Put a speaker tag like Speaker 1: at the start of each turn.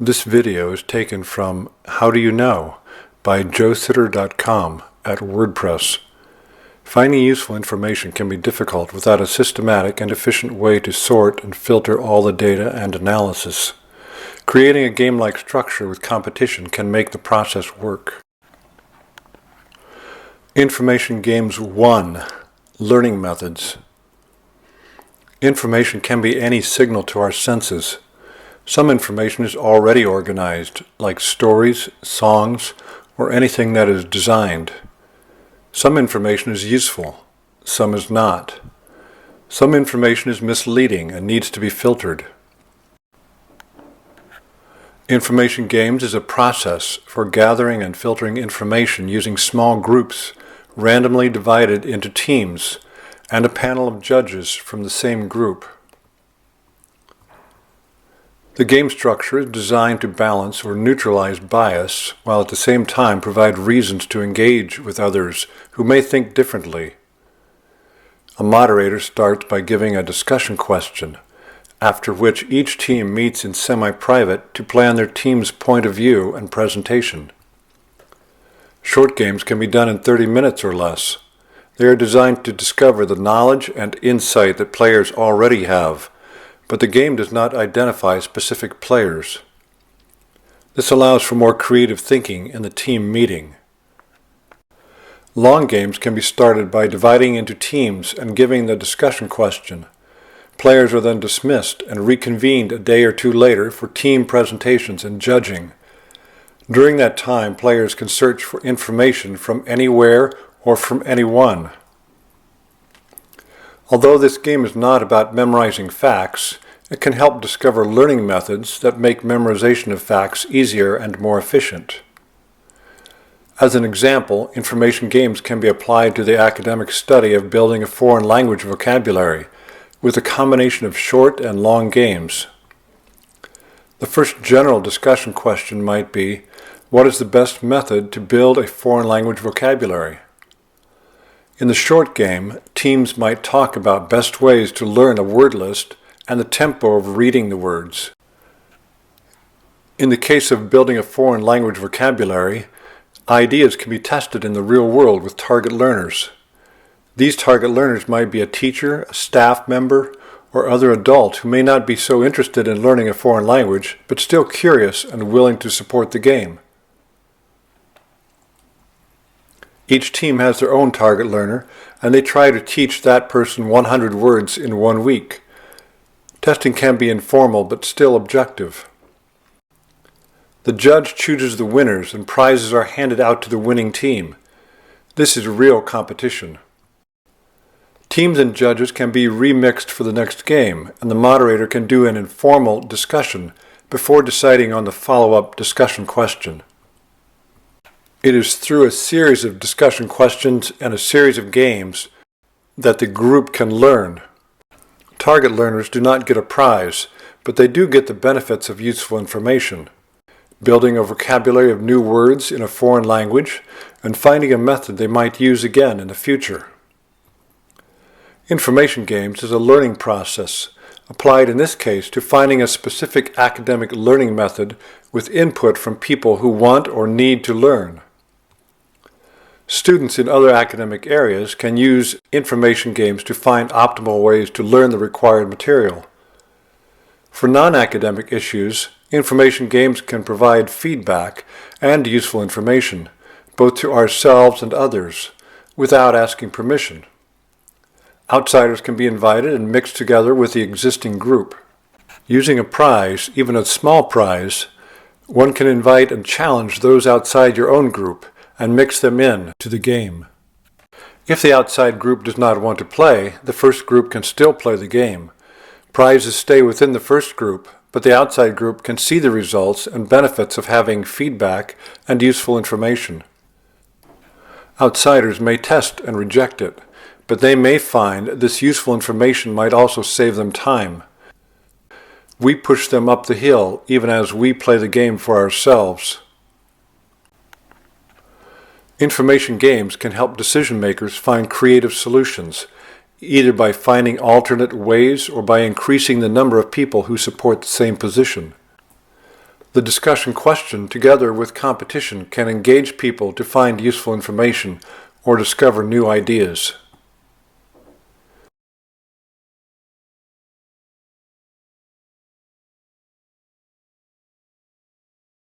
Speaker 1: This video is taken from How Do You Know by joesitter.com at WordPress. Finding useful information can be difficult without a systematic and efficient way to sort and filter all the data and analysis. Creating a game-like structure with competition can make the process work. Information Games 1. Learning Methods. Information can be any signal to our senses. Some information is already organized, like stories, songs, or anything that is designed. Some information is useful, some is not. Some information is misleading and needs to be filtered. Information Games is a process for gathering and filtering information using small groups, randomly divided into teams, and a panel of judges from the same group. The game structure is designed to balance or neutralize bias, while at the same time provide reasons to engage with others who may think differently. A moderator starts by giving a discussion question, after which each team meets in semi-private to plan their team's point of view and presentation. Short games can be done in 30 minutes or less. They are designed to discover the knowledge and insight that players already have, but the game does not identify specific players. This allows for more creative thinking in the team meeting. Long games can be started by dividing into teams and giving the discussion question. Players are then dismissed and reconvened a day or two later for team presentations and judging. During that time, players can search for information from anywhere or from anyone. Although this game is not about memorizing facts, it can help discover learning methods that make memorization of facts easier and more efficient. As an example, information games can be applied to the academic study of building a foreign language vocabulary, with a combination of short and long games. The first general discussion question might be, what is the best method to build a foreign language vocabulary? In the short game, teams might talk about best ways to learn a word list and the tempo of reading the words. In the case of building a foreign language vocabulary, ideas can be tested in the real world with target learners. These target learners might be a teacher, a staff member, or other adult who may not be so interested in learning a foreign language, but still curious and willing to support the game. Each team has their own target learner, and they try to teach that person 100 words in 1 week. Testing can be informal, but still objective. The judge chooses the winners, and prizes are handed out to the winning team. This is real competition. Teams and judges can be remixed for the next game, and the moderator can do an informal discussion before deciding on the follow-up discussion question. It is through a series of discussion questions and a series of games that the group can learn. Target learners do not get a prize, but they do get the benefits of useful information, building a vocabulary of new words in a foreign language, and finding a method they might use again in the future. Information games is a learning process, applied in this case to finding a specific academic learning method with input from people who want or need to learn. Students in other academic areas can use information games to find optimal ways to learn the required material. For non-academic issues, information games can provide feedback and useful information, both to ourselves and others, without asking permission. Outsiders can be invited and mixed together with the existing group. Using a prize, even a small prize, one can invite and challenge those outside your own group and mix them in to the game. If the outside group does not want to play, the first group can still play the game. Prizes stay within the first group, but the outside group can see the results and benefits of having feedback and useful information. Outsiders may test and reject it, but they may find this useful information might also save them time. We push them up the hill even as we play the game for ourselves. Information games can help decision makers find creative solutions, either by finding alternate ways or by increasing the number of people who support the same position. The The discussion question, together with competition, can engage people to find useful information or discover new ideas.